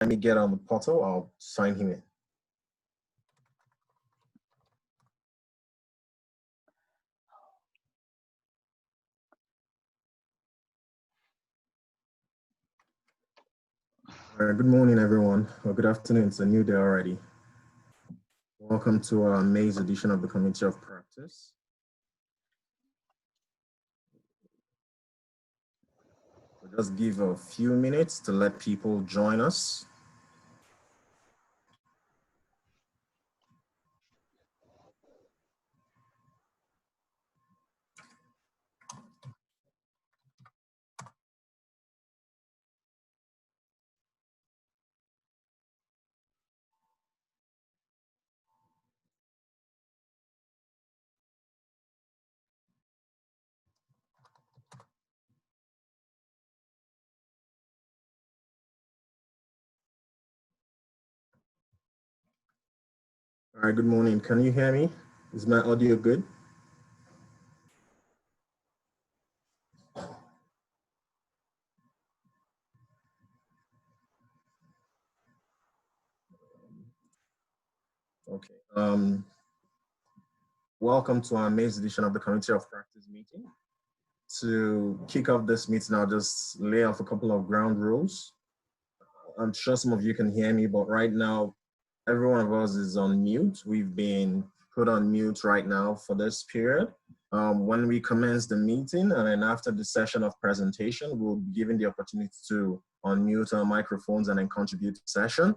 Let me get on the portal, I'll sign him in. Good morning, everyone, or good afternoon. It's a new day already. Welcome to our May's edition of the Committee of Practice. We'll just give a few minutes to let people join us. All right, good morning. Can you hear me? Is my audio good? Okay. Welcome to our May's edition of the Committee of Practice meeting. To kick off this meeting, I'll just lay off a couple of ground rules. I'm sure some of you can hear me, but right now, every one of us is on mute. We've been put on mute right now for this period. When we commence the meeting and then after the session of presentation, we'll be given the opportunity to unmute our microphones and then contribute to the session.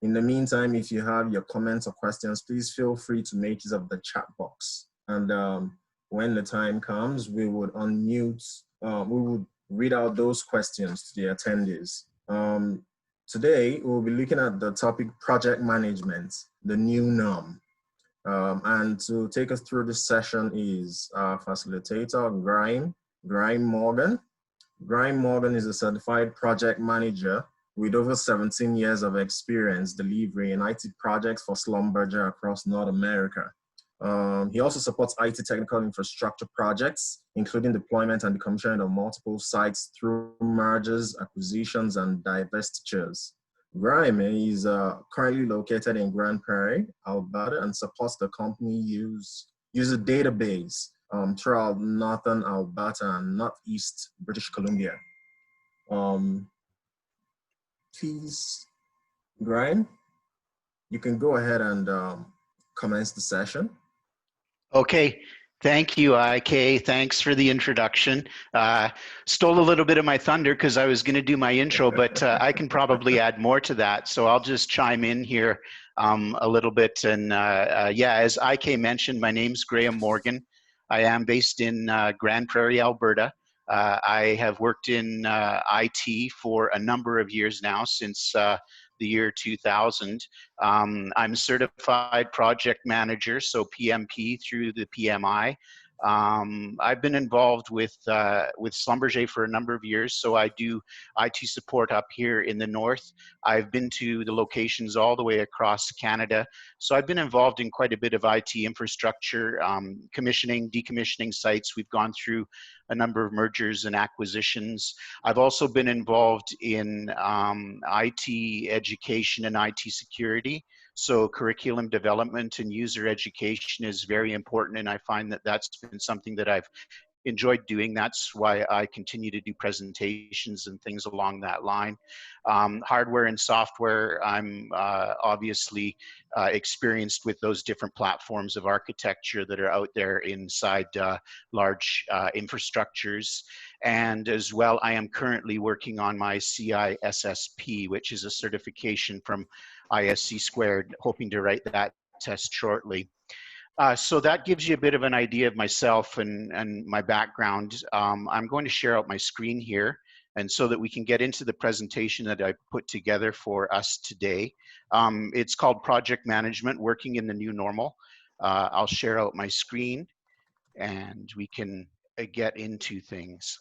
In the meantime, if you have your comments or questions, please feel free to make use of the chat box. And when the time comes, we would unmute, we would read out those questions to the attendees. Today, we'll be looking at the topic project management, the new norm. And to take us through this session is our facilitator, Grime Morgan. Grime Morgan is a certified project manager with over 17 years of experience delivering IT projects for Schlumberger across North America. He also supports IT technical infrastructure projects, including deployment and decommissioning of multiple sites through mergers, acquisitions, and divestitures. Grime is currently located in Grand Prairie, Alberta, and supports the company use a database throughout northern Alberta and northeast British Columbia. Please, Grime, you can go ahead and commence the session. Okay, thank you, IK. Thanks for the introduction. Stole a little bit of my thunder because I was going to do my intro, but I can probably add more to that. So I'll just chime in here a little bit. And yeah, as IK mentioned, my name's Graham Morgan. I am based in Grand Prairie, Alberta. I have worked in IT for a number of years now, since the year 2000. I'm a certified project manager, so PMP through the PMI. I've been involved with Schlumberger for a number of years, so I do IT support up here in the north. I've been to the locations all the way across Canada, so I've been involved in quite a bit of IT infrastructure, commissioning, decommissioning sites. We've gone through a number of mergers and acquisitions. I've also been involved in IT education and IT security. So curriculum development and user education is very important, and I find that that's been something that I've enjoyed doing. That's why I continue to do presentations and things along that line. Hardware and software, I'm obviously experienced with those different platforms of architecture that are out there inside large infrastructures. And as well, I am currently working on my CISSP, which is a certification from ISC Squared, hoping to write that test shortly. So that gives you a bit of an idea of myself and my background. I'm going to share out my screen here, and so that we can get into the presentation that I put together for us today. It's called Project Management, Working in the New Normal. I'll share out my screen and we can get into things.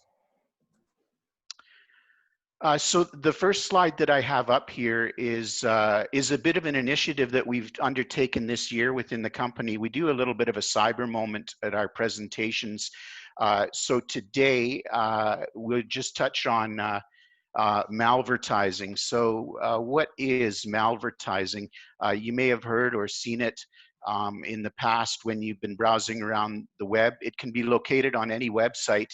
So the first slide that I have up here is a bit of an initiative that we've undertaken this year within the company. We do a little bit of a cyber moment at our presentations. So today we'll just touch on malvertising. So what is malvertising? You may have heard or seen it in the past when you've been browsing around the web. It can be located on any website.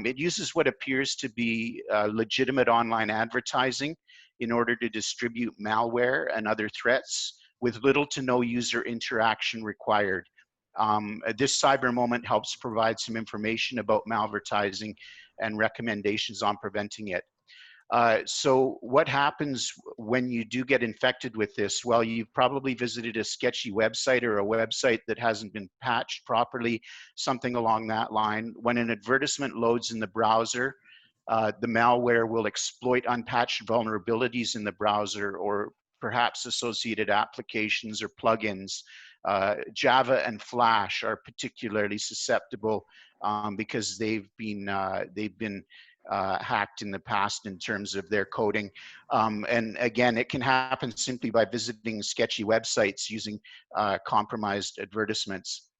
It uses what appears to be legitimate online advertising in order to distribute malware and other threats with little to no user interaction required. This cyber moment helps provide some information about malvertising and recommendations on preventing it. So what happens when you do get infected with this? Well, you've probably visited a sketchy website or a website that hasn't been patched properly, something along that line. When an advertisement loads in the browser, the malware will exploit unpatched vulnerabilities in the browser or perhaps associated applications or plugins. Java and Flash are particularly susceptible because they've been hacked in the past in terms of their coding. And again, it can happen simply by visiting sketchy websites using compromised advertisements.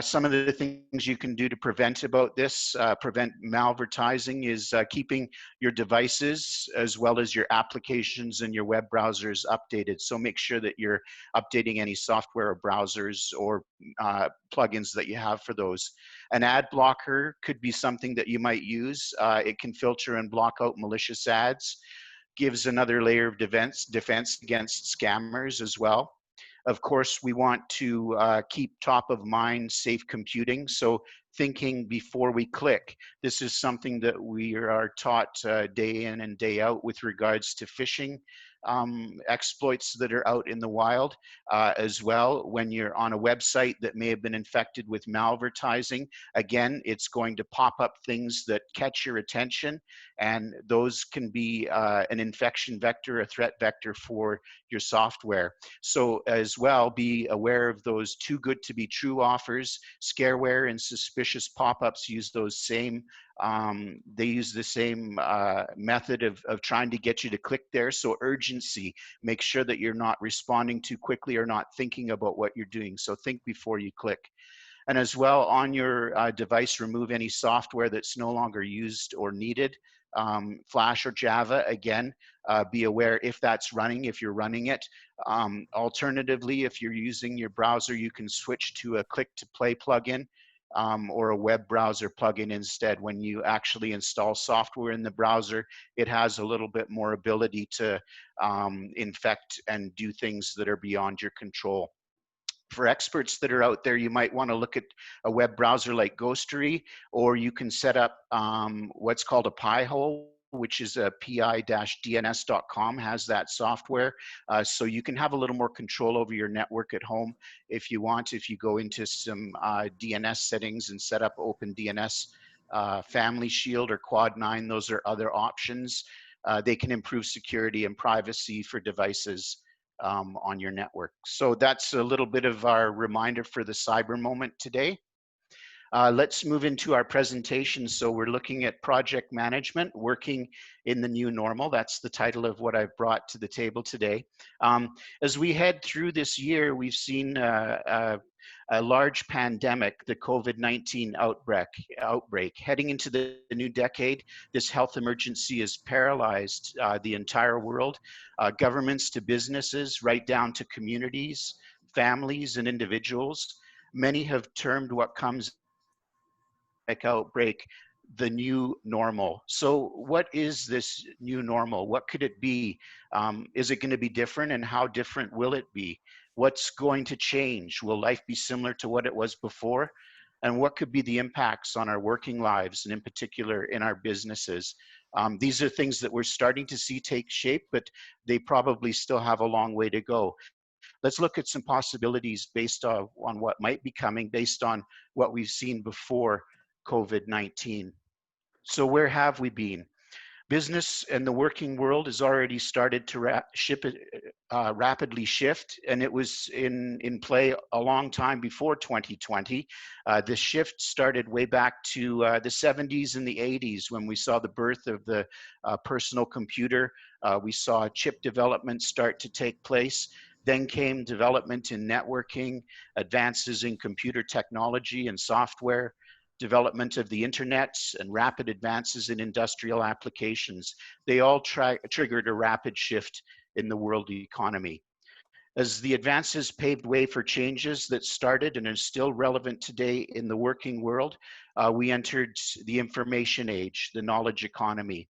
Some of the things you can do to prevent about this, prevent malvertising, is keeping your devices as well as your applications and your web browsers updated. So make sure that you're updating any software or browsers or plugins that you have for those. An ad blocker could be something that you might use. It can filter and block out malicious ads, gives another layer of defense against scammers as well. Of course, we want to keep top of mind safe computing. So thinking before we click. This is something that we are taught day in and day out with regards to phishing exploits that are out in the wild as well. When you're on a website that may have been infected with malvertising, again, it's going to pop up things that catch your attention, and those can be an infection vector, a threat vector for your software. So as well, be aware of those too good to be true offers. Scareware and suspicious pop-ups use those same they use the same method of trying to get you to click there. So urgency, make sure that you're not responding too quickly or not thinking about what you're doing. So think before you click. And as well, on your device, remove any software that's no longer used or needed. Flash or Java, again, be aware if that's running, if you're running it. Alternatively, if you're using your browser, you can switch to a click-to-play plugin. Or a web browser plugin instead. When you actually install software in the browser, it has a little bit more ability to infect and do things that are beyond your control. For experts that are out there, you might want to look at a web browser like Ghostery, or you can set up what's called a Pi-hole, which is a pi-dns.com, has that software. So you can have a little more control over your network at home if you want. If you go into some DNS settings and set up Open DNS, Family Shield or Quad 9, those are other options. They can improve security and privacy for devices on your network. So that's a little bit of our reminder for the cyber moment today. Let's move into our presentation. So we're looking at project management, working in the new normal. That's the title of what I've brought to the table today. As we head through this year, we've seen a large pandemic, the COVID-19 outbreak. Heading into the new decade, this health emergency has paralyzed the entire world, governments to businesses, right down to communities, families, and individuals. Many have termed what comes outbreak the new normal. So what is this new normal? What could it be? Is it going to be different, and how different will it be? What's going to change? Will life be similar to what it was before? And what could be the impacts on our working lives, and in particular in our businesses? These are things that we're starting to see take shape, but they probably still have a long way to go. Let's look at some possibilities based on what might be coming, based on what we've seen before COVID-19. So where have we been? Business and the working world has already started to rapidly shift, and it was in play a long time before 2020. The shift started way back to the 70s and the 80s when we saw the birth of the personal computer. We saw chip development start to take place. Then came development in networking, advances in computer technology and software, development of the internet, and rapid advances in industrial applications. They all triggered a rapid shift in the world economy. As the advances paved way for changes that started and are still relevant today in the working world, we entered the information age, the knowledge economy.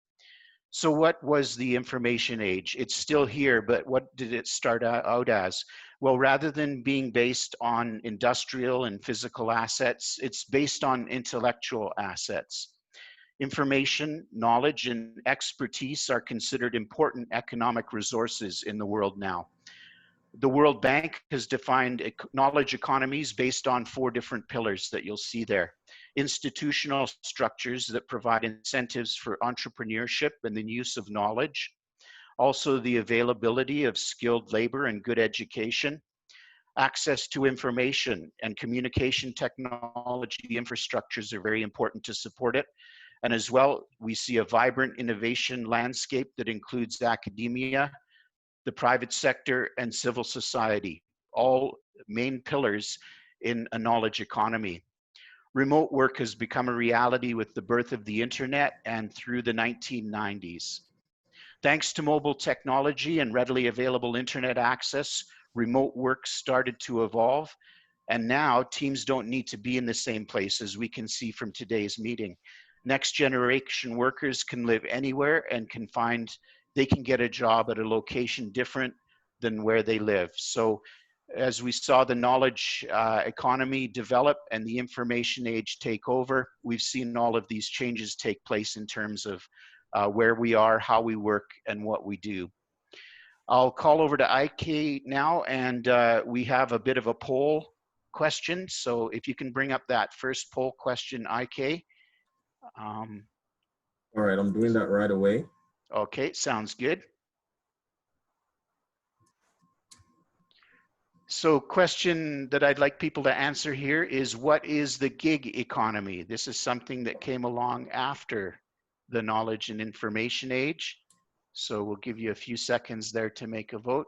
So what was the information age? It's still here, but what did it start out as? Well, rather than being based on industrial and physical assets, it's based on intellectual assets. Information, knowledge, and expertise are considered important economic resources in the world now. The World Bank has defined knowledge economies based on 4 different pillars that you'll see there. Institutional structures that provide incentives for entrepreneurship and the use of knowledge. Also the availability of skilled labor and good education. Access to information and communication technology infrastructures are very important to support it. And as well, we see a vibrant innovation landscape that includes academia, the private sector, and civil society, all main pillars in a knowledge economy. Remote work has become a reality with the birth of the internet and through the 1990s. Thanks to mobile technology and readily available internet access, remote work started to evolve. And now teams don't need to be in the same place, as we can see from today's meeting. Next generation workers can live anywhere and they can get a job at a location different than where they live. So as we saw the knowledge economy develop and the information age take over, we've seen all of these changes take place in terms of where we are, how we work, and what we do. I'll call over to IK now, and we have a bit of a poll question. So if you can bring up that first poll question, IK. All right, I'm doing that right away. Okay, sounds good. So question that I'd like people to answer here is, what is the gig economy? This is something that came along after the knowledge and information age. So we'll give you a few seconds there to make a vote.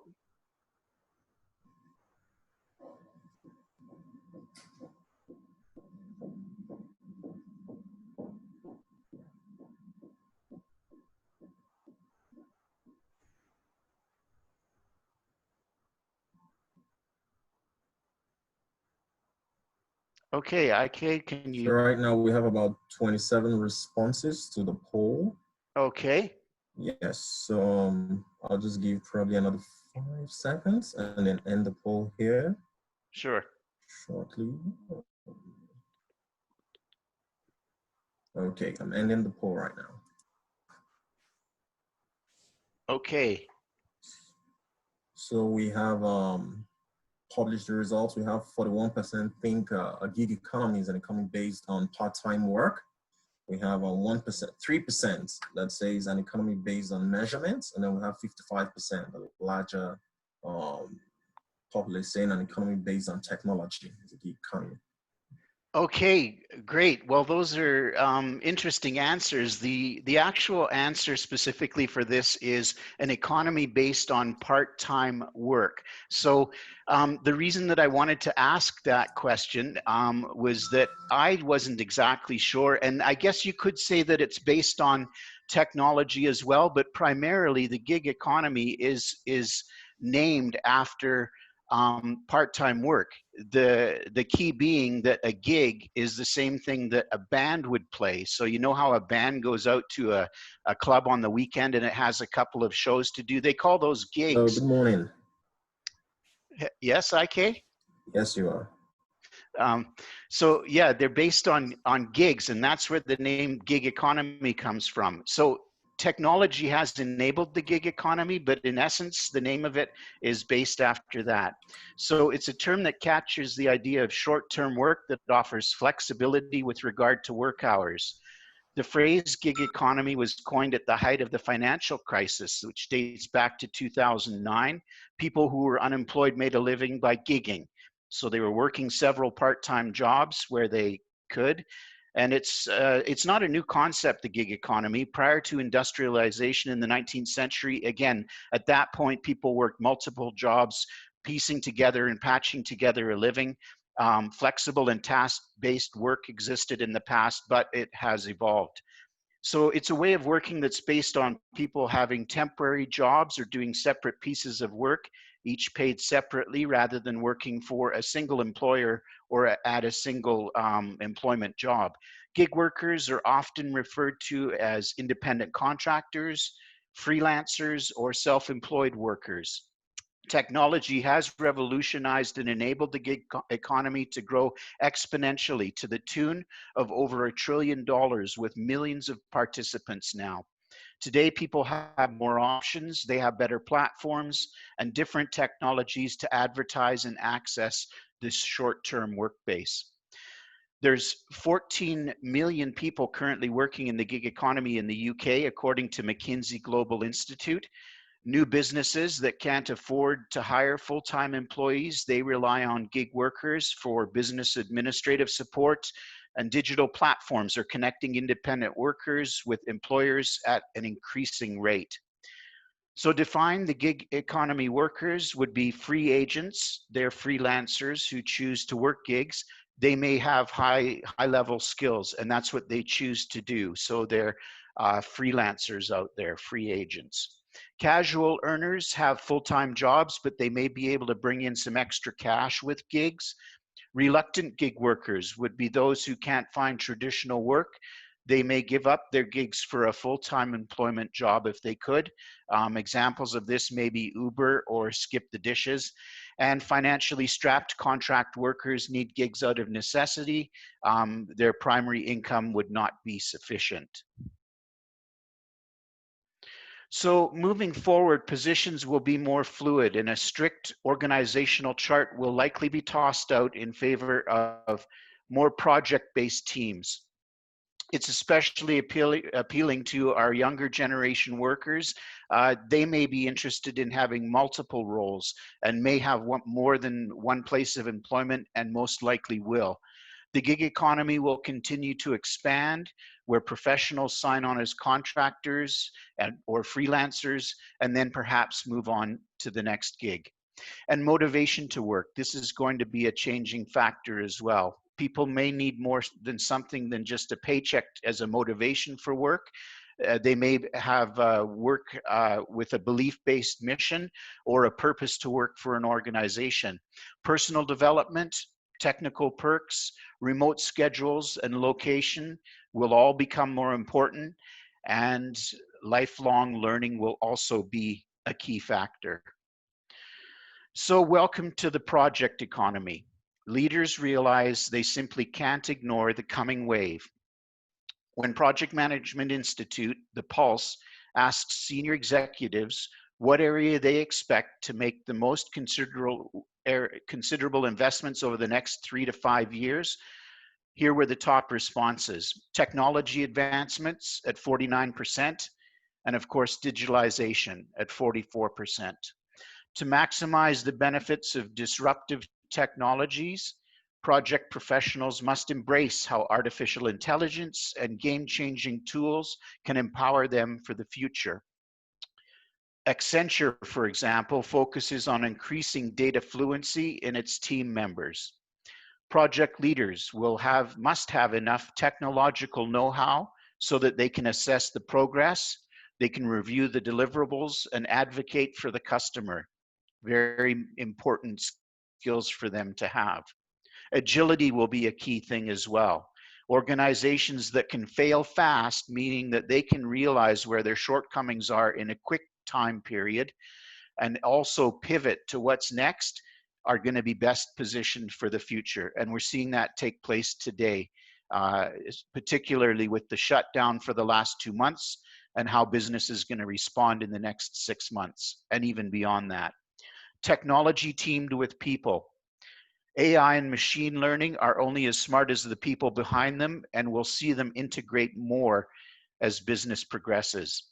Okay, IK, can you? So right now we have about 27 responses to the poll. Okay. Yes, so I'll just give probably another 5 seconds and then end the poll here. Sure. Shortly. Okay, I'm ending the poll right now. Okay. So we have published the results. We have 41% think a gig economy is an economy based on part-time work. We have 1%, 3% that says an economy based on measurements, and then we have 55%, a larger populace saying an economy based on technology is a gig economy. Okay, great. Well, those are interesting answers. The actual answer specifically for this is an economy based on part-time work. So the reason that I wanted to ask that question was that I wasn't exactly sure, and I guess you could say that it's based on technology as well, but primarily the gig economy is named after part-time work. The key being that a gig is the same thing that a band would play. So you know how a band goes out to a club on the weekend and it has a couple of shows to do? They call those gigs. Good morning. Yes, IK? Yes, you are. So yeah, they're based on gigs, and that's where the name gig economy comes from. So technology has enabled the gig economy, but in essence, the name of it is based after that. So it's a term that captures the idea of short-term work that offers flexibility with regard to work hours. The phrase gig economy was coined at the height of the financial crisis, which dates back to 2009. People who were unemployed made a living by gigging. So they were working several part-time jobs where they could. And it's not a new concept, the gig economy. Prior to industrialization in the 19th century, again, at that point, people worked multiple jobs, piecing together and patching together a living. Flexible and task-based work existed in the past, but it has evolved. So it's a way of working that's based on people having temporary jobs or doing separate pieces of work, each paid separately rather than working for a single employer or at a single employment job. Gig workers are often referred to as independent contractors, freelancers, or self-employed workers. Technology has revolutionized and enabled the gig economy to grow exponentially to the tune of over $1 trillion with millions of participants now. Today, people have more options, they have better platforms and different technologies to advertise and access this short-term work base. There's 14 million people currently working in the gig economy in the UK, according to McKinsey Global Institute. New businesses that can't afford to hire full-time employees, they rely on gig workers for business administrative support, and digital platforms are connecting independent workers with employers at an increasing rate. So define the gig economy workers would be free agents. They're freelancers who choose to work gigs. They may have high level skills, and that's what they choose to do. So they're freelancers out there, free agents. Casual earners have full-time jobs, but they may be able to bring in some extra cash with gigs. Reluctant gig workers would be those who can't find traditional work. They may give up their gigs for a full-time employment job if they could. Examples of this may be Uber or Skip the Dishes. And financially strapped contract workers need gigs out of necessity. Their primary income would not be sufficient. So moving forward, positions will be more fluid and a strict organizational chart will likely be tossed out in favor of more project-based teams. It's especially appealing to our younger generation workers. They may be interested in having multiple roles and may have more than one place of employment and most likely will. The gig economy will continue to expand where professionals sign on as contractors or freelancers and then perhaps move on to the next gig. And motivation to work. This is going to be a changing factor as well. People may need more than something than just a paycheck as a motivation for work. They may have work with a belief-based mission or a purpose to work for an organization. Personal development, technical perks, remote schedules, and location will all become more important, and lifelong learning will also be a key factor. So welcome to the project economy. Leaders realize they simply can't ignore the coming wave. When Project Management Institute, the Pulse, asks senior executives what area they expect to make the most considerable investments over the next 3 to 5 years, here were the top responses. Technology advancements at 49%, and of course digitalization at 44%. To maximize the benefits of disruptive technologies, project professionals must embrace how artificial intelligence and game-changing tools can empower them for the future. Accenture, for example, focuses on increasing data fluency in its team members. Project leaders must have enough technological know-how so that they can assess the progress, they can review the deliverables, and advocate for the customer. Very important skills for them to have. Agility will be a key thing as well. Organizations that can fail fast, meaning that they can realize where their shortcomings are in a quick time period and also pivot to what's next, are going to be best positioned for the future. And we're seeing that take place today, particularly with the shutdown for the last 2 months and how business is going to respond in the next 6 months and even beyond that. Technology teamed with people. AI and machine learning are only as smart as the people behind them, and we'll see them integrate more as business progresses.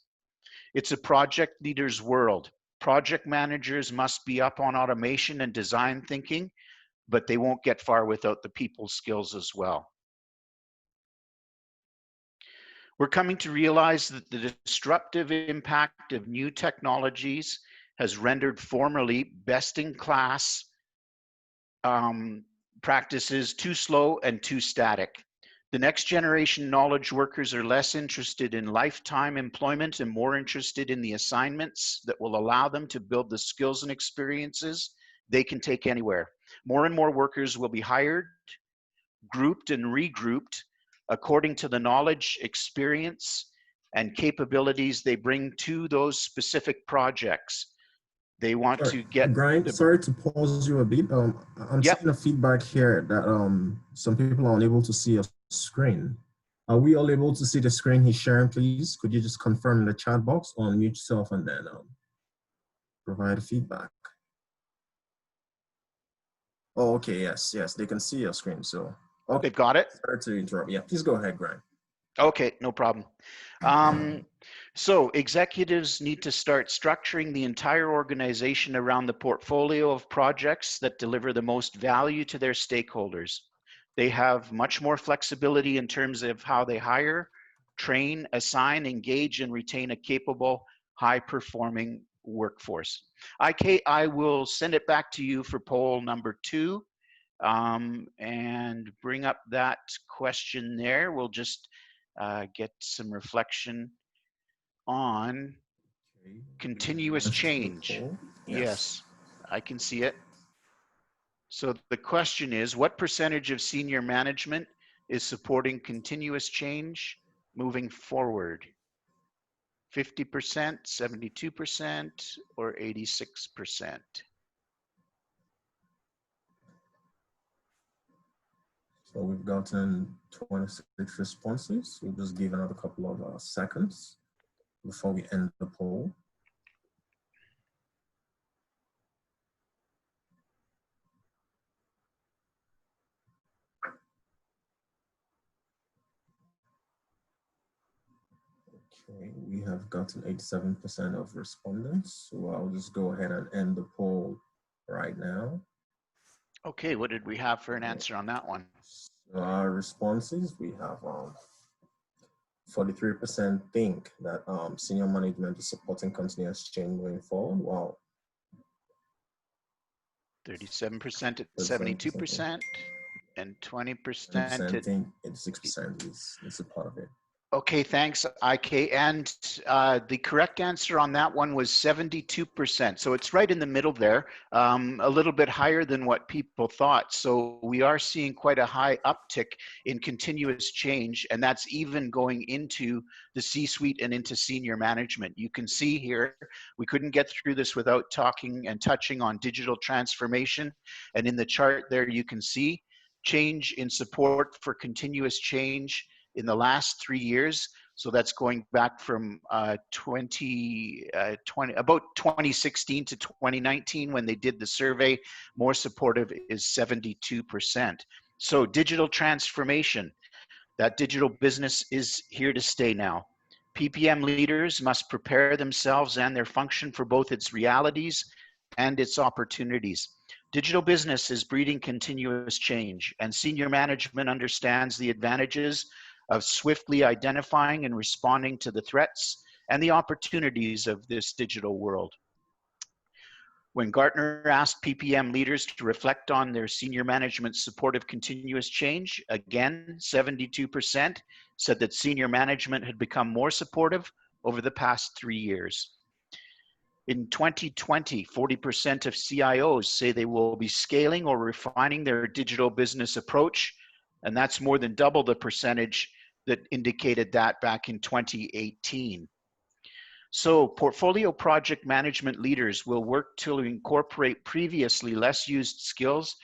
It's a project leader's world. Project managers must be up on automation and design thinking, but they won't get far without the people skills as well. We're coming to realize that the disruptive impact of new technologies has rendered formerly best-in-class practices too slow and too static. The next generation knowledge workers are less interested in lifetime employment and more interested in the assignments that will allow them to build the skills and experiences they can take anywhere. More and more workers will be hired, grouped and regrouped according to the knowledge, experience, and capabilities they bring to those specific projects. They want Sorry, to get Brian, the, sorry to pause you a bit. I'm yep. seeing a feedback here that some people are unable to see a screen. Are we all able to see the screen he's sharing, please? Could you just confirm in the chat box or unmute yourself and then provide feedback? Oh, okay, yes, they can see your screen. So, okay, They've got it. sorry to interrupt. Yeah, please go ahead, Brian. Okay, no problem. So executives need to start structuring the entire organization around the portfolio of projects that deliver the most value to their stakeholders. They have much more flexibility in terms of how they hire, train, assign, engage, and retain a capable, high-performing workforce. IK, I will send it back to you for poll number 2 and bring up that question there. We'll just get some reflection on continuous change. Yes, I can see it. So the question is, what percentage of senior management is supporting continuous change moving forward? 50%, 72%, or 86%? So we've gotten 26 responses. We'll just give another couple of seconds before we end the poll. Okay, we have gotten 87% of respondents. So I'll just go ahead and end the poll right now. Okay, what did we have for an answer on that one? So our responses, we have 43% think that senior management is supporting continuous change going forward. Wow. 37% at 72%, and 20% at think 86% is a part of it. Okay, thanks, IK. And the correct answer on that one was 72%. So it's right in the middle there, a little bit higher than what people thought. So we are seeing quite a high uptick in continuous change, and that's even going into the C-suite and into senior management. You can see here, we couldn't get through this without talking and touching on digital transformation. And in the chart there, you can see change in support for continuous change in the last 3 years. So that's going back from about 2016 to 2019 when they did the survey. More supportive is 72%. So digital transformation, that digital business is here to stay now. PPM leaders must prepare themselves and their function for both its realities and its opportunities. Digital business is breeding continuous change, and senior management understands the advantages of swiftly identifying and responding to the threats and the opportunities of this digital world. When Gartner asked PPM leaders to reflect on their senior management's support of continuous change, again, 72% said that senior management had become more supportive over the past 3 years. In 2020, 40% of CIOs say they will be scaling or refining their digital business approach, and that's more than double the percentage that indicated that back in 2018. So portfolio project management leaders will work to incorporate previously less used skills.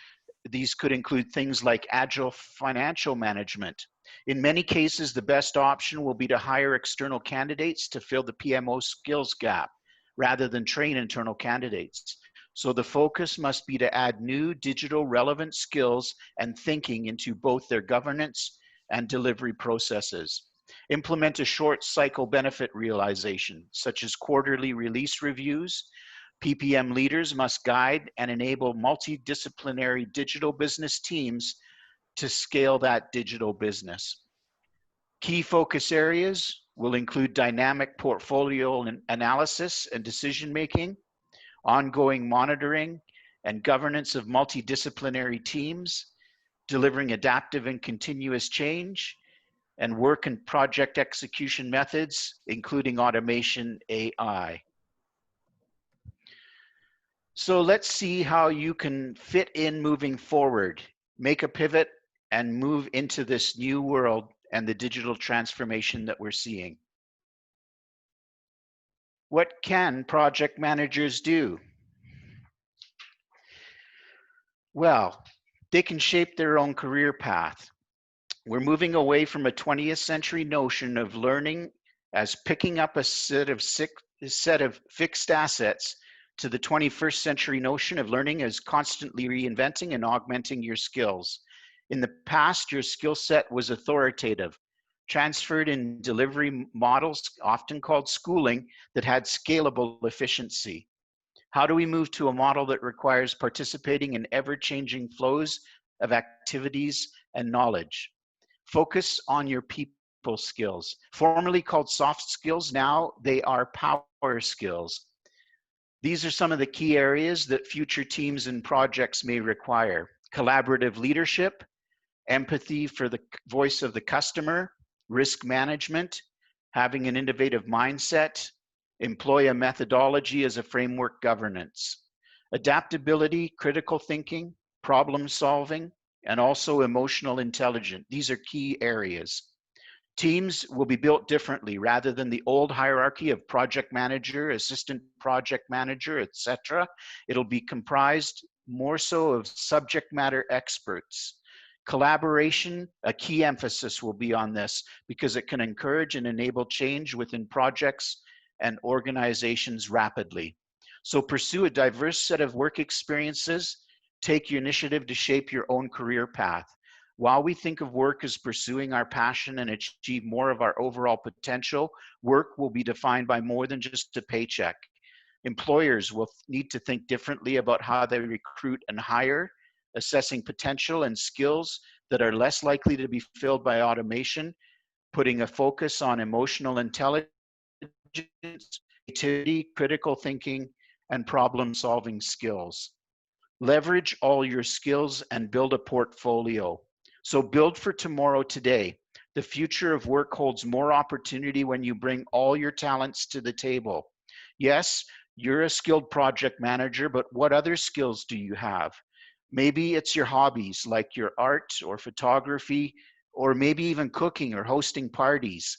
These could include things like agile financial management. In many cases, the best option will be to hire external candidates to fill the PMO skills gap rather than train internal candidates. So the focus must be to add new digital relevant skills and thinking into both their governance and delivery processes. Implement a short cycle benefit realization, such as quarterly release reviews. PPM leaders must guide and enable multidisciplinary digital business teams to scale that digital business. Key focus areas will include dynamic portfolio analysis and decision making, ongoing monitoring and governance of multidisciplinary teams, delivering adaptive and continuous change, and work and project execution methods, including automation AI. So let's see how you can fit in moving forward, make a pivot, and move into this new world and the digital transformation that we're seeing. What can project managers do? Well, they can shape their own career path. We're moving away from a 20th century notion of learning as picking up a set of fixed assets to the 21st century notion of learning as constantly reinventing and augmenting your skills. In the past, your skill set was authoritative, transferred in delivery models, often called schooling, that had scalable efficiency. How do we move to a model that requires participating in ever-changing flows of activities and knowledge? Focus on your people skills. Formerly called soft skills, now they are power skills. These are some of the key areas that future teams and projects may require. Collaborative leadership, empathy for the voice of the customer, risk management, having an innovative mindset, employ a methodology as a framework governance, adaptability, critical thinking, problem solving, and also emotional intelligence. These are key areas. Teams will be built differently rather than the old hierarchy of project manager, assistant project manager, etc. It'll be comprised more so of subject matter experts. Collaboration, a key emphasis will be on this because it can encourage and enable change within projects and organizations rapidly. So pursue a diverse set of work experiences. Take your initiative to shape your own career path. While we think of work as pursuing our passion and achieve more of our overall potential, work will be defined by more than just a paycheck. Employers will need to think differently about how they recruit and hire, assessing potential and skills that are less likely to be filled by automation, putting a focus on emotional intelligence, creativity, critical thinking, and problem-solving skills. Leverage all your skills and build a portfolio. So build for tomorrow today. The future of work holds more opportunity when you bring all your talents to the table. Yes, you're a skilled project manager, but what other skills do you have? Maybe it's your hobbies like your art or photography, or maybe even cooking or hosting parties.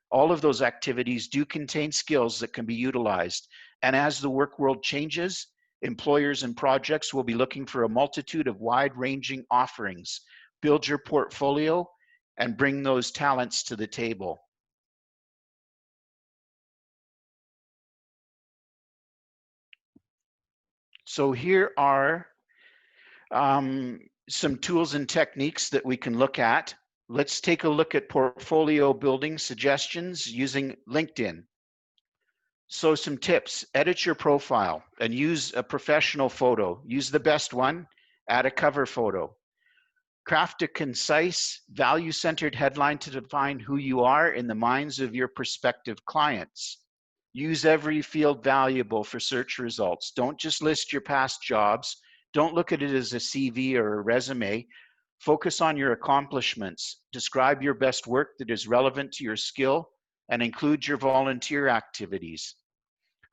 All of those activities do contain skills that can be utilized. And as the work world changes, employers and projects will be looking for a multitude of wide-ranging offerings. Build your portfolio and bring those talents to the table. So here are some tools and techniques that we can look at. Let's take a look at portfolio building suggestions using LinkedIn. So some tips: edit your profile and use a professional photo. Use the best one, add a cover photo. Craft a concise, value-centered headline to define who you are in the minds of your prospective clients. Use every field valuable for search results. Don't just list your past jobs. Don't look at it as a CV or a resume. Focus on your accomplishments. Describe your best work that is relevant to your skill and include your volunteer activities.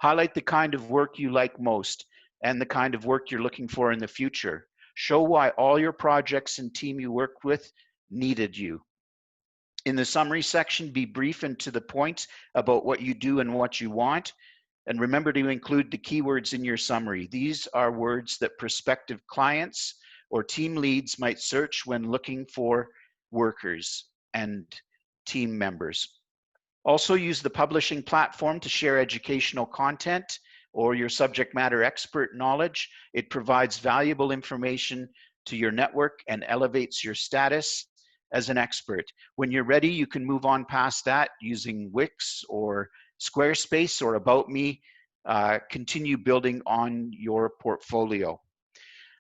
Highlight the kind of work you like most and the kind of work you're looking for in the future. Show why all your projects and team you worked with needed you. In the summary section, be brief and to the point about what you do and what you want. And remember to include the keywords in your summary. These are words that prospective clients or team leads might search when looking for workers and team members. Also use the publishing platform to share educational content or your subject matter expert knowledge. It provides valuable information to your network and elevates your status as an expert. When you're ready, you can move on past that using Wix or Squarespace or About Me. Continue building on your portfolio.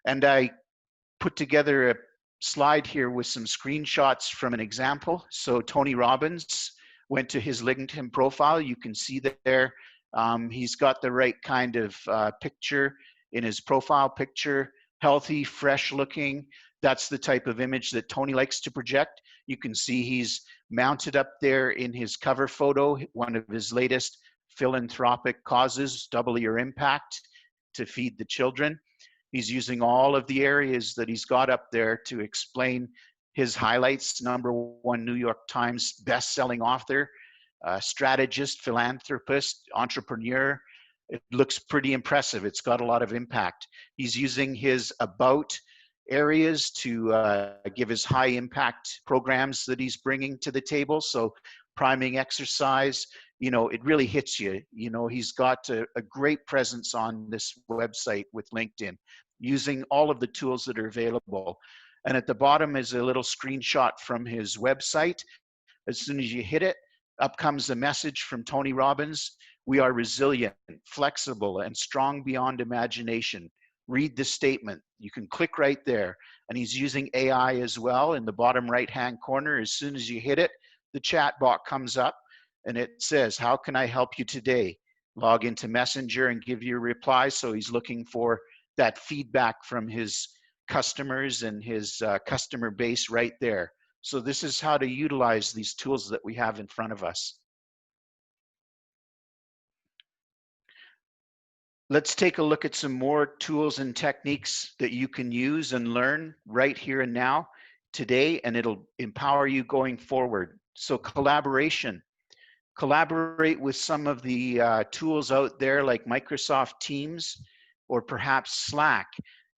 And I put together a slide here with some screenshots from an example. So Tony Robbins went to his LinkedIn profile. You can see that there, he's got the right kind of picture in his profile picture, healthy, fresh looking. That's the type of image that Tony likes to project. You can see he's mounted up there in his cover photo, one of his latest philanthropic causes, Double Your Impact, to feed the children. He's using all of the areas that he's got up there to explain his highlights. #1 New York Times best-selling author, strategist, philanthropist, entrepreneur. It looks pretty impressive. It's got a lot of impact. He's using his about areas to give his high impact programs that he's bringing to the table. So priming exercise, you know, it really hits you. You know, he's got a great presence on this website with LinkedIn, using all of the tools that are available. And at the bottom is a little screenshot from his website. As soon as you hit it, up comes a message from Tony Robbins. We are resilient, flexible, and strong beyond imagination. Read the statement. You can click right there. And he's using AI as well in the bottom right-hand corner. As soon as you hit it, the chat box comes up and it says, how can I help you today? Log into Messenger and give you a reply. So he's looking for that feedback from his customers and his customer base right there. So this is how to utilize these tools that we have in front of us. Let's take a look at some more tools and techniques that you can use and learn right here and now today, and it'll empower you going forward. So collaboration. Collaborate with some of the tools out there like Microsoft Teams or perhaps Slack.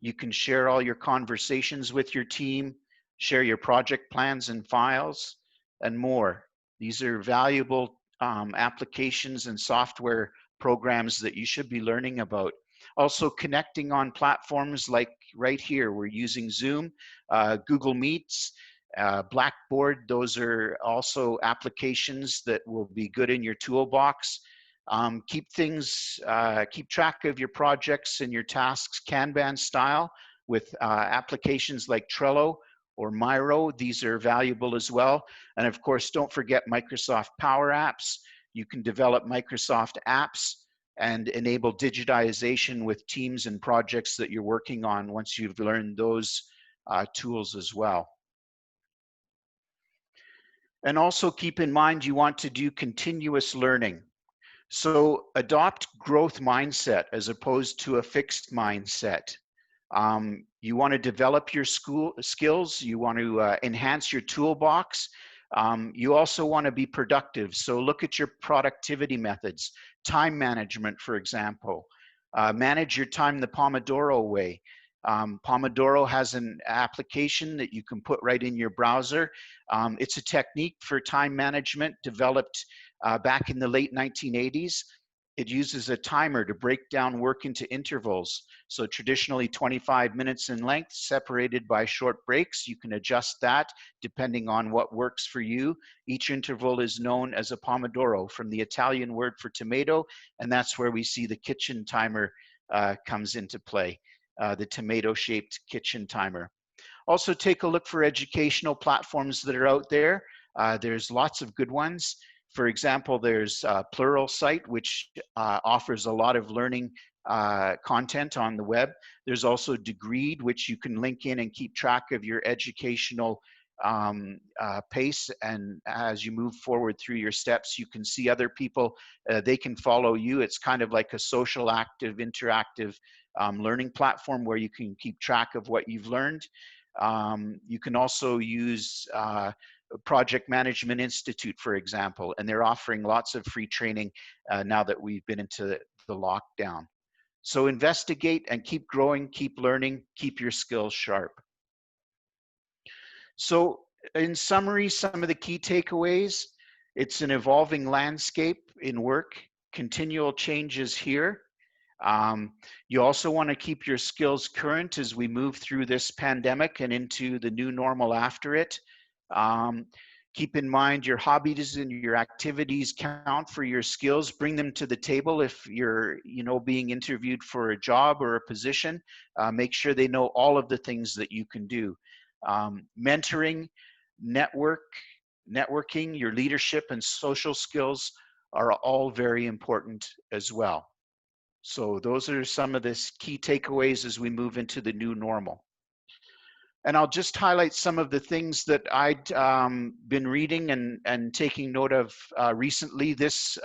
You can share all your conversations with your team, share your project plans and files, and more. These are valuable applications and software programs that you should be learning about. Also connecting on platforms like right here, we're using Zoom, Google Meets, Blackboard. Those are also applications that will be good in your toolbox. Keep track of your projects and your tasks Kanban style with applications like Trello or Miro. These are valuable as well. And of course, don't forget Microsoft Power Apps. You can develop Microsoft apps and enable digitization with teams and projects that you're working on once you've learned those tools as well. And also keep in mind, you want to do continuous learning. So adopt growth mindset as opposed to a fixed mindset. You want to develop your skills. You want to enhance your toolbox. You also want to be productive. So look at your productivity methods, time management, for example. Manage your time the Pomodoro way. Pomodoro has an application that you can put right in your browser. It's a technique for time management developed back in the late 1980s. It uses a timer to break down work into intervals. So traditionally 25 minutes in length, separated by short breaks. You can adjust that depending on what works for you. Each interval is known as a Pomodoro, from the Italian word for tomato, and that's where we see the kitchen timer comes into play, the tomato-shaped kitchen timer. Also take a look for educational platforms that are out there. There's lots of good ones. For example, there's Pluralsight, which offers a lot of learning content on the web. There's also Degreed, which you can link in and keep track of your educational pace. And as you move forward through your steps, you can see other people, they can follow you. It's kind of like a social, active, interactive learning platform where you can keep track of what you've learned. You can also use Project Management Institute, for example, and they're offering lots of free training now that we've been into the lockdown. So investigate and keep growing, keep learning, keep your skills sharp. So in summary, some of the key takeaways: it's an evolving landscape in work, continual changes here. You also want to keep your skills current as we move through this pandemic and into the new normal after it. Keep in mind your hobbies and your activities count for your skills. Bring them to the table if you're, being interviewed for a job or a position. Make sure they know all of the things that you can do. Mentoring, networking, your leadership and social skills are all very important as well. So those are some of the key takeaways as we move into the new normal. And I'll just highlight some of the things that I'd been reading and taking note of recently. This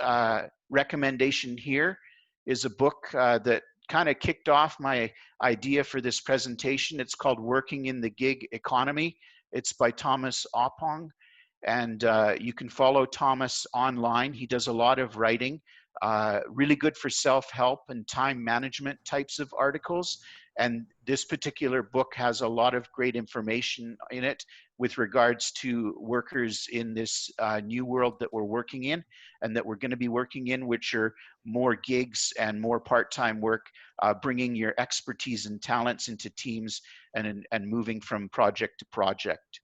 recommendation here is a book that kind of kicked off my idea for this presentation. It's called Working in the Gig Economy. It's by Thomas Oppong. And you can follow Thomas online. He does a lot of writing, really good for self-help and time management types of articles. And this particular book has a lot of great information in it with regards to workers in this new world that we're working in and that we're going to be working in, which are more gigs and more part-time work, bringing your expertise and talents into teams and moving from project to project.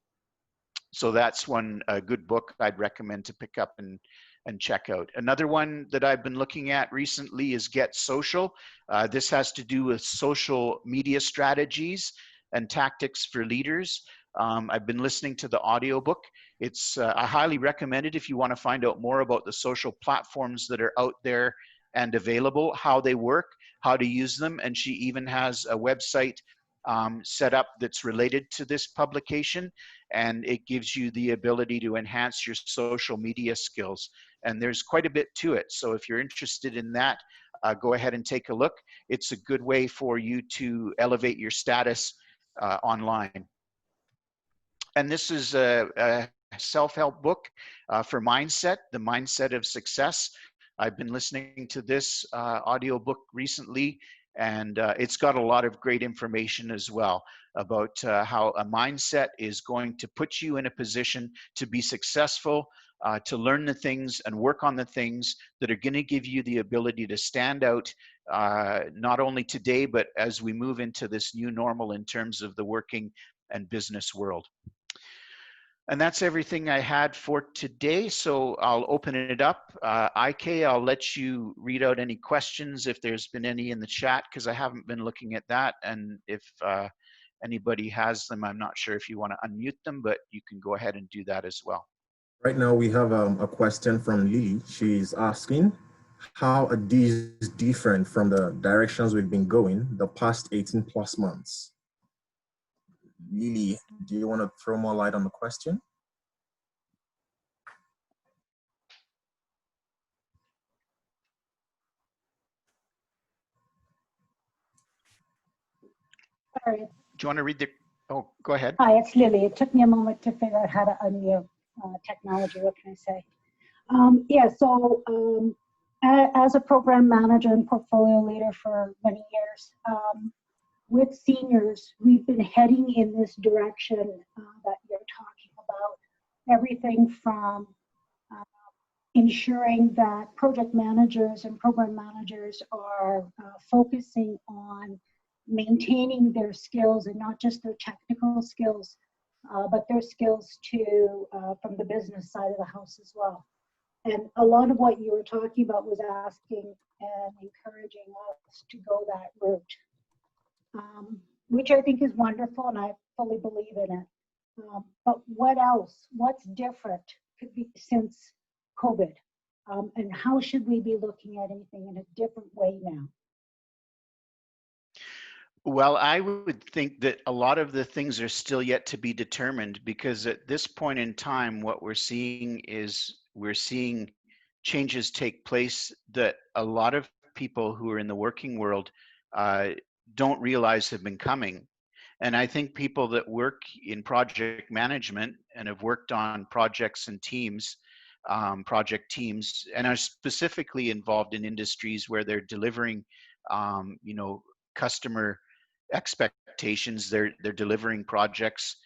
So that's one good book I'd recommend to pick up and check out. Another one that I've been looking at recently is Get Social. This has to do with social media strategies and tactics for leaders. I've been listening to the audiobook. It's I highly recommend it if you want to find out more about the social platforms that are out there and available, how they work, how to use them. And she even has a website set up that's related to this publication, and it gives you the ability to enhance your social media skills. And there's quite a bit to it. So if you're interested in that, go ahead and take a look. It's a good way for you to elevate your status online. And this is a self-help book for mindset, the mindset of success. I've been listening to this audiobook recently, and it's got a lot of great information as well about how a mindset is going to put you in a position to be successful, to learn the things and work on the things that are going to give you the ability to stand out, not only today, but as we move into this new normal in terms of the working and business world. And that's everything I had for today. So I'll open it up. IK, I'll let you read out any questions if there's been any in the chat, because I haven't been looking at that. And if anybody has them, I'm not sure if you want to unmute them, but you can go ahead and do that as well. Right now we have a question from Lily. She's asking, how are these different from the directions we've been going the past 18 plus months? Lily, do you want to throw more light on the question? Sorry. Do you want to read the, oh, go ahead. Hi, it's Lily. It took me a moment to figure out how to unmute technology. What can I say? As a program manager and portfolio leader for many years, with seniors, we've been heading in this direction that you're talking about. Everything from ensuring that project managers and program managers are focusing on maintaining their skills, and not just their technical skills, but their skills too from the business side of the house as well. And a lot of what you were talking about was asking and encouraging us to go that route, which I think is wonderful, and I fully believe in it. But what else? What's different could be since COVID? And how should we be looking at anything in a different way now? Well, I would think that a lot of the things are still yet to be determined, because at this point in time, what we're seeing is we're seeing changes take place that a lot of people who are in the working world don't realize have been coming. And I think people that work in project management and have worked on projects and teams, project teams, and are specifically involved in industries where they're delivering, customer expectations. They're delivering projects,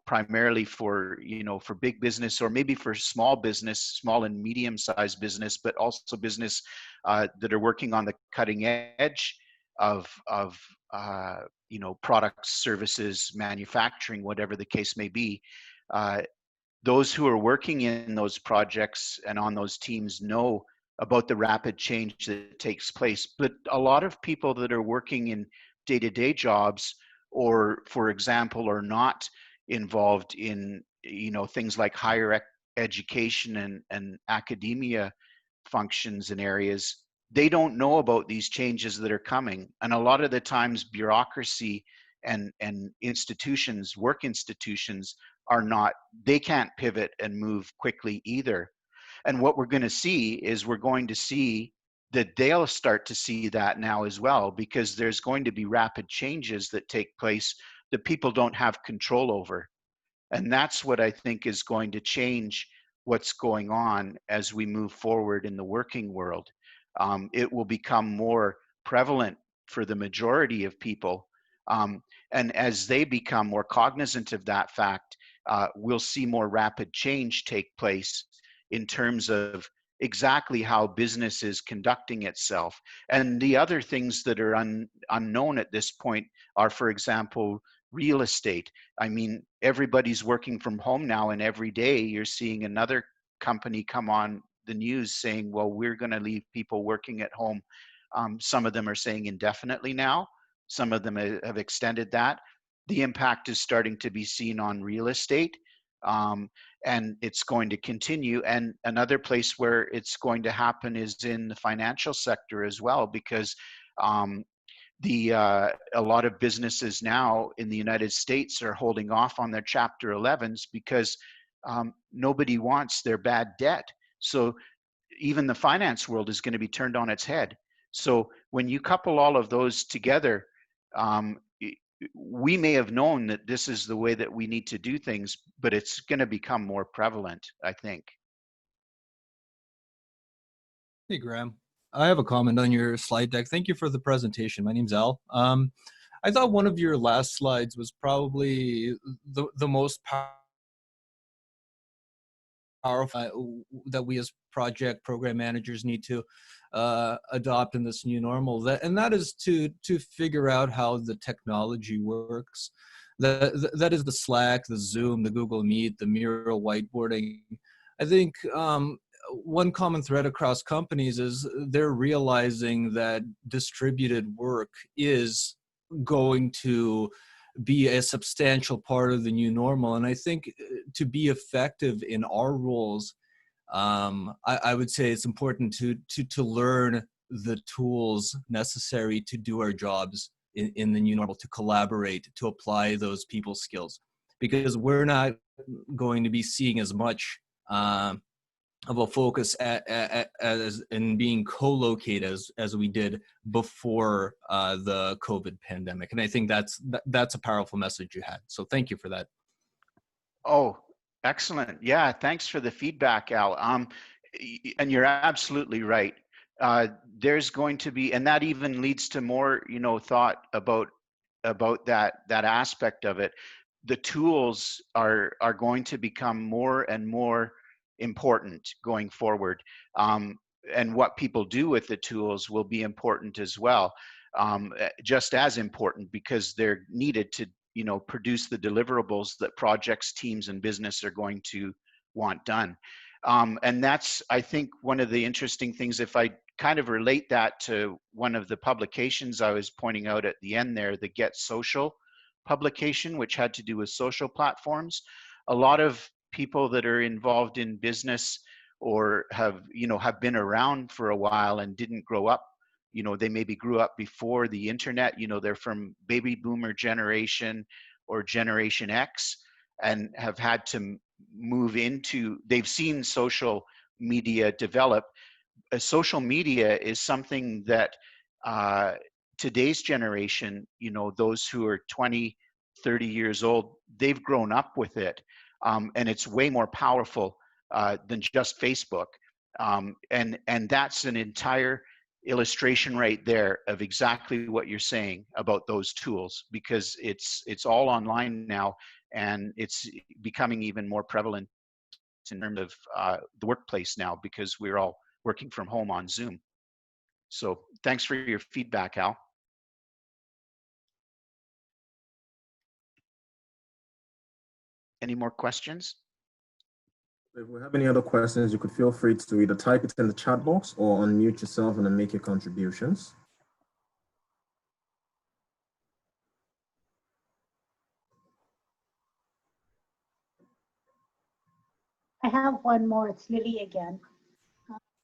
primarily for for big business, or maybe for small business, small and medium-sized business, but also business that are working on the cutting edge of products, services, manufacturing, whatever the case may be. Those who are working in those projects and on those teams know about the rapid change that takes place. But a lot of people that are working in day-to-day jobs, or for example, are not involved in things like higher education and academia functions and areas, they don't know about these changes that are coming. And a lot of the times bureaucracy and institutions, work institutions, are not, they can't pivot and move quickly either. And what we're going to see is we're going to see that they'll start to see that now as well, because there's going to be rapid changes that take place that people don't have control over. And that's what I think is going to change what's going on as we move forward in the working world. It will become more prevalent for the majority of people. And as they become more cognizant of that fact, we'll see more rapid change take place in terms of exactly how business is conducting itself. And the other things that are unknown at this point are, for example, real estate. I mean, everybody's working from home now, and every day you're seeing another company come on the news saying, well, we're going to leave people working at home. Some of them are saying indefinitely now. Some of them have extended that. The impact is starting to be seen on real estate, and it's going to continue. And another place where it's going to happen is in the financial sector as well, because a lot of businesses now in the United States are holding off on their Chapter 11s because nobody wants their bad debt. So even the finance world is going to be turned on its head. So when you couple all of those together, we may have known that this is the way that we need to do things, but it's going to become more prevalent, I think. Hey, Graham. I have a comment on your slide deck. Thank you for the presentation. My name's Al. I thought one of your last slides was probably the most powerful that we as project program managers need to adopt in this new normal. That is to figure out how the technology works. That is the Slack, the Zoom, the Google Meet, the Miro whiteboarding. I think one common thread across companies is they're realizing that distributed work is going to be a substantial part of the new normal. And I think to be effective in our roles, I would say it's important to learn the tools necessary to do our jobs in the new normal, to collaborate, to apply those people skills, because we're not going to be seeing as much of a focus as in being co-located as we did before the COVID pandemic. And I think that's a powerful message you had. So thank you for that. Oh, excellent. Yeah, thanks for the feedback, Al. And you're absolutely right. There's going to be, and that even leads to more, thought about that aspect of it. The tools are going to become more and more important going forward, and what people do with the tools will be important as well, just as important, because they're needed to produce the deliverables that projects, teams, and business are going to want done. And that's, I think, one of the interesting things, if I kind of relate that to one of the publications I was pointing out at the end there, the Get Social publication, which had to do with social platforms. A lot of people that are involved in business or have been around for a while and didn't grow up, they maybe grew up before the internet, they're from baby boomer generation or Generation X, and have had to move into, they've seen social media develop. Social media is something that today's generation, those who are 20, 30 years old, they've grown up with it. And it's way more powerful than just Facebook. And that's an entire illustration right there of exactly what you're saying about those tools, because it's all online now, and it's becoming even more prevalent in terms of the workplace now, because we're all working from home on Zoom. So thanks for your feedback, Al. Any more questions? If we have any other questions, you could feel free to either type it in the chat box or unmute yourself and then make your contributions. I have one more. It's Lily again.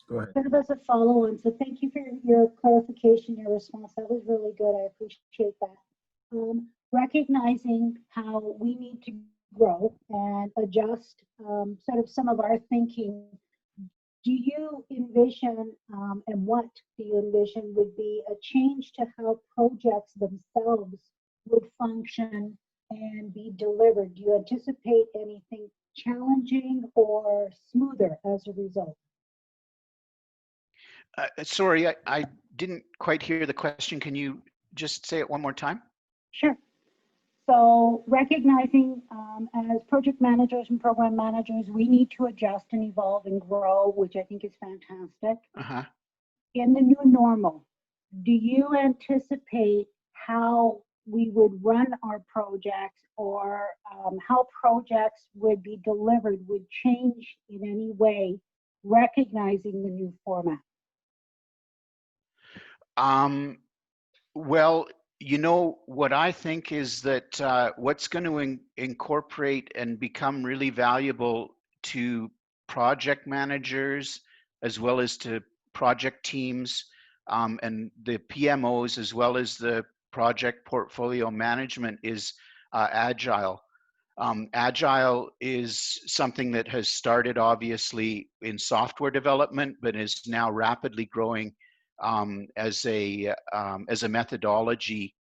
Go ahead. Sort of as a follow-on, so thank you for your clarification, your response. That was really good. I appreciate that. Recognizing how we need to grow and adjust sort of some of our thinking, do you envision, and what do you envision would be a change to how projects themselves would function and be delivered? Do you anticipate anything challenging or smoother as a result? Sorry, I didn't quite hear the question. Can you just say it one more time? Sure. So recognizing as project managers and program managers, we need to adjust and evolve and grow, which I think is fantastic. Uh-huh. In the new normal, do you anticipate how we would run our projects, or how projects would be delivered would change in any way, recognizing the new format? Well, you know, what I think is that what's going to incorporate and become really valuable to project managers, as well as to project teams, and the PMOs, as well as the project portfolio management, is agile. Agile is something that has started obviously in software development, but is now rapidly growing as a methodology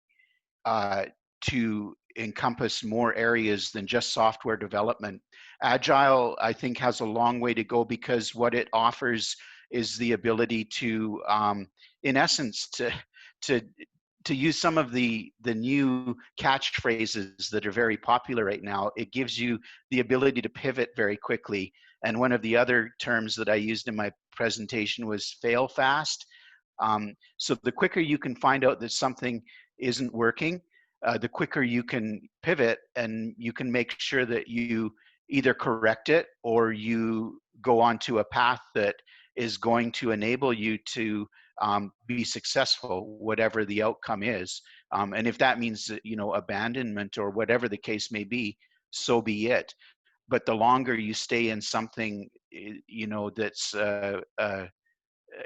to encompass more areas than just software development. Agile, I think, has a long way to go, because what it offers is the ability to, in essence, to use some of the new catchphrases that are very popular right now. It gives you the ability to pivot very quickly. And one of the other terms that I used in my presentation was fail fast. So the quicker you can find out that something isn't working, the quicker you can pivot, and you can make sure that you either correct it or you go onto a path that is going to enable you to be successful, whatever the outcome is. And if that means, you know, abandonment or whatever the case may be, so be it. But the longer you stay in something, you know, that's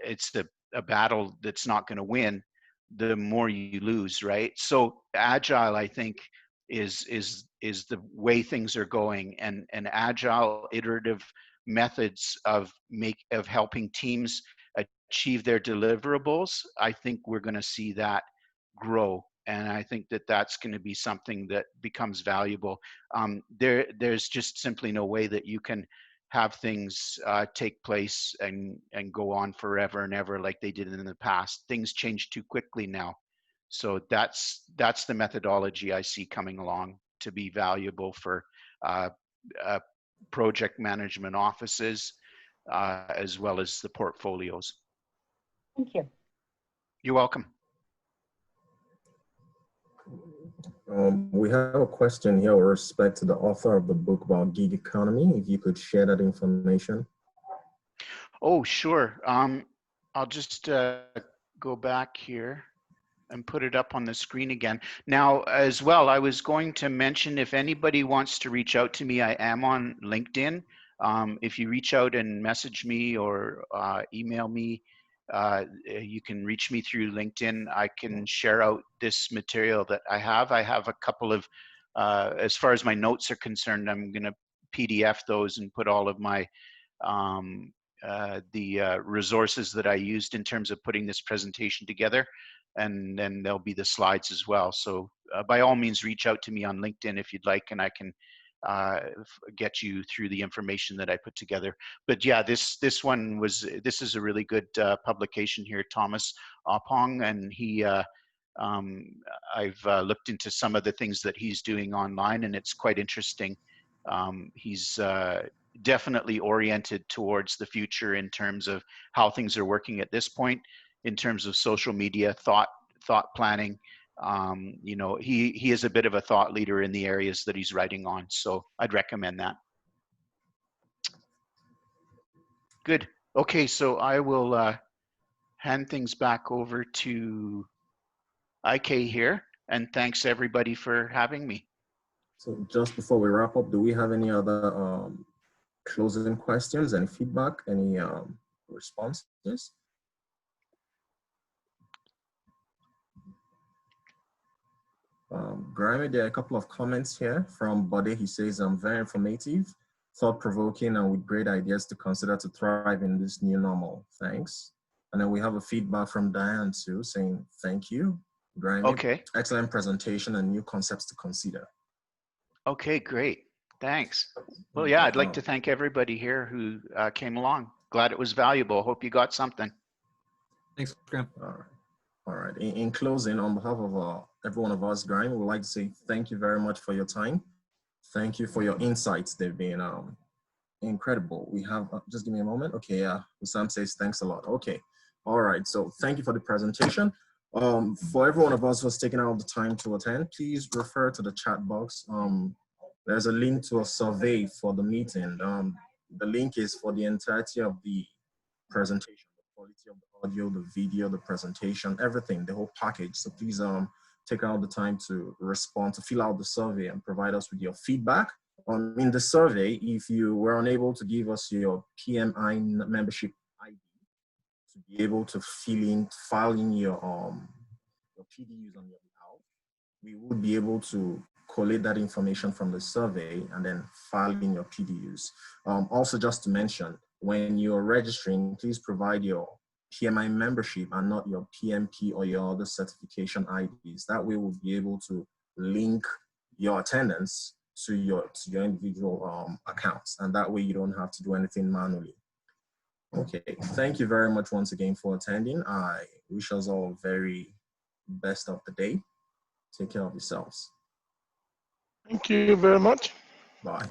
it's a battle that's not going to win, the more you lose, right? So agile, I think, is the way things are going, and agile iterative methods of helping teams achieve their deliverables. I think we're going to see that grow, and I think that that's going to be something that becomes valuable. There's just simply no way that you can have things take place and go on forever and ever like they did in the past. Things change too quickly now. So that's the methodology I see coming along to be valuable for uh, project management offices, as well as the portfolios. Thank you. You're welcome. We have a question here with respect to the author of the book about gig economy. If you could share that information. Oh, sure. I'll just go back here and put it up on the screen again. Now, as well, I was going to mention, if anybody wants to reach out to me, I am on LinkedIn. If you reach out and message me or email me, you can reach me through LinkedIn. I can share out this material that I have. I have a couple of, as far as my notes are concerned, I'm going to PDF those and put all of my resources that I used in terms of putting this presentation together, and then there'll be the slides as well. So by all means, reach out to me on LinkedIn if you'd like, and I can get you through the information that I put together. But yeah, this is a really good publication here, Thomas Oppong, and he I've looked into some of the things that he's doing online, and it's quite interesting. He's definitely oriented towards the future in terms of how things are working at this point, in terms of social media, thought planning. You know, he is a bit of a thought leader in the areas that he's writing on, so I'd recommend that. Good. Okay, so I will hand things back over to IK here, and thanks everybody for having me. So just before we wrap up, do we have any other closing questions, any feedback, any responses. Grammy, there are a couple of comments here from Bode. He says, very informative, thought-provoking, and with great ideas to consider to thrive in this new normal. Thanks. And then we have a feedback from Diane too, saying, thank you, Grammy. Okay. Excellent presentation and new concepts to consider. Okay, great. Thanks. Well, yeah, I'd like to thank everybody here who came along. Glad it was valuable. Hope you got something. Thanks, Graham. All right. In closing, on behalf of every one of us, Graham, we would like to say thank you very much for your time. Thank you for your insights. They've been incredible. We have, just give me a moment. Okay, yeah. Sam says thanks a lot. Okay. All right. So thank you for the presentation. For every one of us who's taken out the time to attend, please refer to the chat box. There's a link to a survey for the meeting. The link is for the entirety of the presentation, the quality of the audio, the video, the presentation, everything, the whole package. So please take out the time to respond, to fill out the survey and provide us with your feedback. In the survey, if you were unable to give us your PMI membership ID to be able to file in your PDUs on your behalf, we would be able to collate that information from the survey and then file in your PDUs. Also, just to mention, when you're registering, please provide your PMI membership and not your PMP or your other certification IDs. That way we'll be able to link your attendance to your individual accounts. And that way you don't have to do anything manually. Okay, thank you very much once again for attending. I wish us all very best of the day. Take care of yourselves. Thank you very much. Bye.